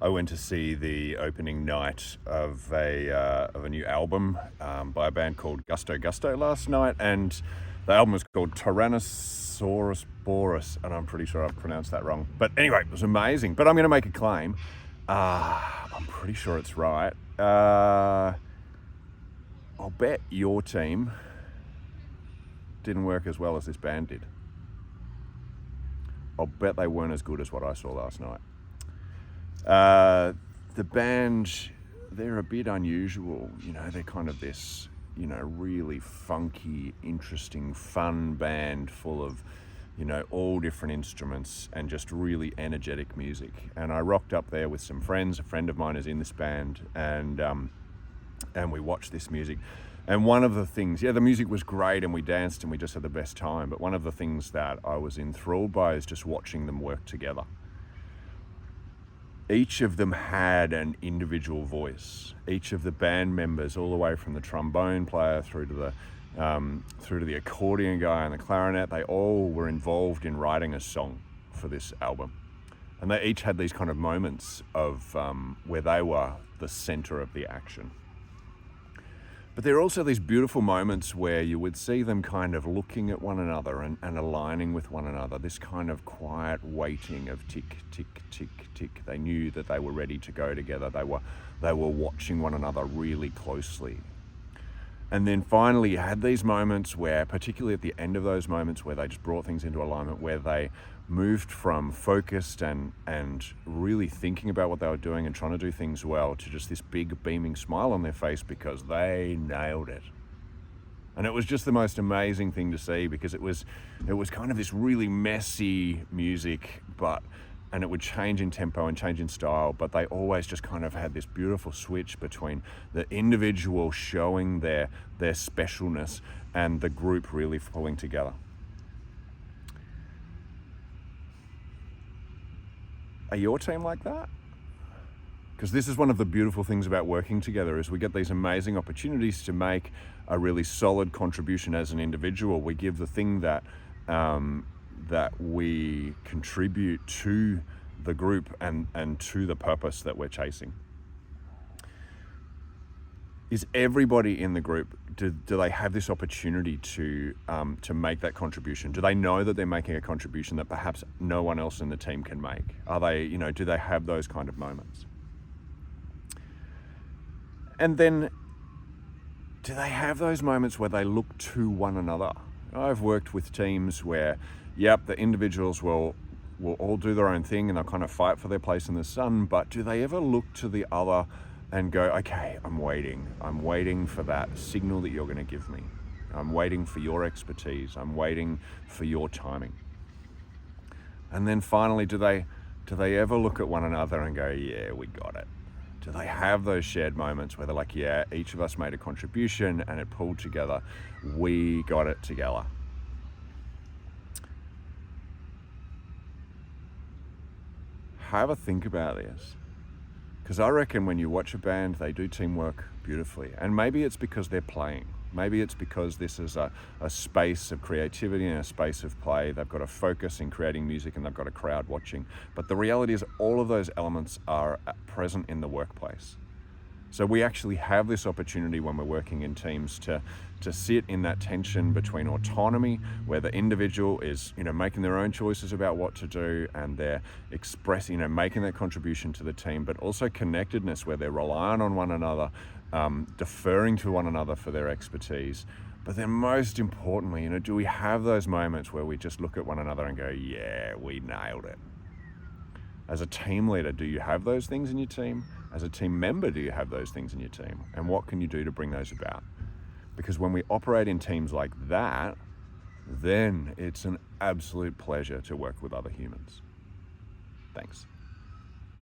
I went to see the opening night of a new album by a band called Gusto Gusto last night, and the album was called Tyrannosaurus Boris, and I'm pretty sure I've pronounced that wrong. But anyway, it was amazing. But I'm going to make a claim. I'm pretty sure it's right. I'll bet your team didn't work as well as this band did. I'll bet they weren't as good as what I saw last night. The band, they're a bit unusual. They're kind of this, really funky, interesting, fun band full of, all different instruments and just really energetic music. And I rocked up there with some friends. A friend of mine is in this band, and we watched this music. And one of the things, the music was great and we danced and we just had the best time. But one of the things that I was enthralled by is just watching them work together. Each of them had an individual voice. Each of the band members, all the way from the trombone player through to the accordion guy and the clarinet, they all were involved in writing a song for this album. And they each had these kind of moments of where they were the center of the action. But there are also these beautiful moments where you would see them kind of looking at one another and aligning with one another, this kind of quiet waiting of tick, tick, tick, tick. They knew that they were ready to go together. They were watching one another really closely. And then finally you had these moments where, particularly at the end of those moments, where they just brought things into alignment, where they moved from focused and really thinking about what they were doing and trying to do things well to just this big beaming smile on their face because they nailed it. And it was just the most amazing thing to see, because it was kind of this really messy music, and it would change in tempo and change in style, but they always just kind of had this beautiful switch between the individual showing their specialness and the group really pulling together. Are your team like that? Because this is one of the beautiful things about working together, is we get these amazing opportunities to make a really solid contribution as an individual. We give the thing that we contribute to the group and to the purpose that we're chasing. Is everybody in the group, do they have this opportunity to make that contribution? Do they know that they're making a contribution that perhaps no one else in the team can make? Are they, do they have those kind of moments? And then, do they have those moments where they look to one another? I've worked with teams where, the individuals will all do their own thing and they'll kind of fight for their place in the sun, but do they ever look to the other and go, okay, I'm waiting for that signal that you're going to give me. I'm waiting for your expertise. I'm waiting for your timing. And then finally, do they ever look at one another and go, yeah, we got it? Do they have those shared moments where they're like, yeah, each of us made a contribution and it pulled together. We got it together. Have a think about this. Because I reckon when you watch a band, they do teamwork beautifully. And maybe it's because they're playing. Maybe it's because this is a space of creativity and a space of play. They've got a focus in creating music and they've got a crowd watching. But the reality is all of those elements are present in the workplace. So we actually have this opportunity when we're working in teams to sit in that tension between autonomy, where the individual is, making their own choices about what to do and they're expressing, making that contribution to the team, but also connectedness, where they're relying on one another, deferring to one another for their expertise. But then most importantly, do we have those moments where we just look at one another and go, yeah, we nailed it? As a team leader, do you have those things in your team? As a team member, do you have those things in your team? And what can you do to bring those about? Because when we operate in teams like that, then it's an absolute pleasure to work with other humans. Thanks.